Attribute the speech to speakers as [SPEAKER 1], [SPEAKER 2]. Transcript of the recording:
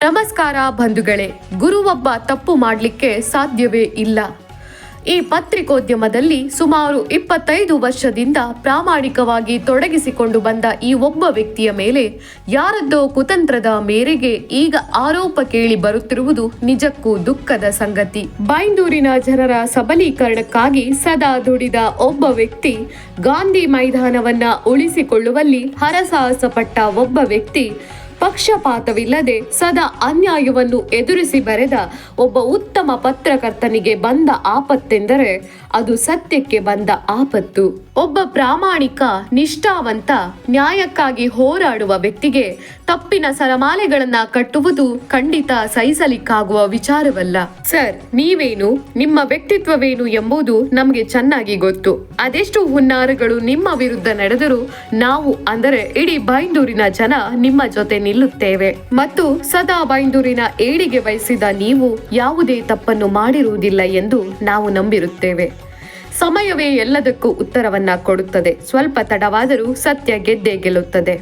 [SPEAKER 1] ನಮಸ್ಕಾರ ಬಂಧುಗಳೇ. ಗುರುವೊಬ್ಬ ತಪ್ಪು ಮಾಡಲಿಕ್ಕೆ ಸಾಧ್ಯವೇ ಇಲ್ಲ. ಈ ಪತ್ರಿಕೋದ್ಯಮದಲ್ಲಿ ಸುಮಾರು 25 ವರ್ಷದಿಂದ ಪ್ರಾಮಾಣಿಕವಾಗಿ ತೊಡಗಿಸಿಕೊಂಡು ಬಂದ ಈ ಒಬ್ಬ ವ್ಯಕ್ತಿಯ ಮೇಲೆ ಯಾರದ್ದೋ ಕುತಂತ್ರದ ಮೇರೆಗೆ ಈಗ ಆರೋಪ ಕೇಳಿ ಬರುತ್ತಿರುವುದು ನಿಜಕ್ಕೂ ದುಃಖದ ಸಂಗತಿ. ಬೈಂದೂರಿನ ಜನರ ಸಬಲೀಕರಣಕ್ಕಾಗಿ ಸದಾ ದುಡಿದ ಒಬ್ಬ ವ್ಯಕ್ತಿ, ಗಾಂಧಿ ಮೈದಾನವನ್ನ ಉಳಿಸಿಕೊಳ್ಳುವಲ್ಲಿ ಹರಸಾಹಸ ಪಟ್ಟ ಒಬ್ಬ ವ್ಯಕ್ತಿ, ಪಕ್ಷಪಾತವಿಲ್ಲದೆ ಸದಾ ಅನ್ಯಾಯವನ್ನು ಎದುರಿಸಿ ಬರೆದ ಒಬ್ಬ ಉತ್ತಮ ಪತ್ರಕರ್ತನಿಗೆ ಬಂದ ಆಪತ್ತೆಂದರೆ ಅದು ಸತ್ಯಕ್ಕೆ ಬಂದ ಆಪತ್ತು. ಒಬ್ಬ ಪ್ರಾಮಾಣಿಕ, ನಿಷ್ಠಾವಂತ, ನ್ಯಾಯಕ್ಕಾಗಿ ಹೋರಾಡುವ ವ್ಯಕ್ತಿಗೆ ತಪ್ಪಿನ ಸರಮಾಲೆಗಳನ್ನ ಕಟ್ಟುವುದು ಖಂಡಿತ ಸಹಿಸಲಿಕ್ಕಾಗುವ ವಿಚಾರವಲ್ಲ. ಸರ್, ನೀವೇನು, ನಿಮ್ಮ ವ್ಯಕ್ತಿತ್ವವೇನು ಎಂಬುದು ನಮಗೆ ಚೆನ್ನಾಗಿ ಗೊತ್ತು. ಅದೆಷ್ಟು ಹುನ್ನಾರಗಳು ನಿಮ್ಮ ವಿರುದ್ಧ ನಡೆದರೂ ನಾವು, ಅಂದರೆ ಇಡೀ ಬೈಂದೂರಿನ ಜನ ನಿಮ್ಮ ಜೊತೆ ನಿಲ್ಲುತ್ತೇವೆ ಮತ್ತು ಸದಾ ಬೈಂದೂರಿನ ಏಳಿಗೆ ಬಯಸಿದ ನೀವು ಯಾವುದೇ ತಪ್ಪನ್ನು ಮಾಡಿರುವುದಿಲ್ಲ ಎಂದು ನಾವು ನಂಬಿರುತ್ತೇವೆ. ಸಮಯವೇ ಎಲ್ಲದಕ್ಕೂ ಉತ್ತರವನ್ನ ಕೊಡುತ್ತದೆ. ಸ್ವಲ್ಪ ತಡವಾದರೂ ಸತ್ಯ ಗೆದ್ದೇ ಗೆಲ್ಲುತ್ತದೆ.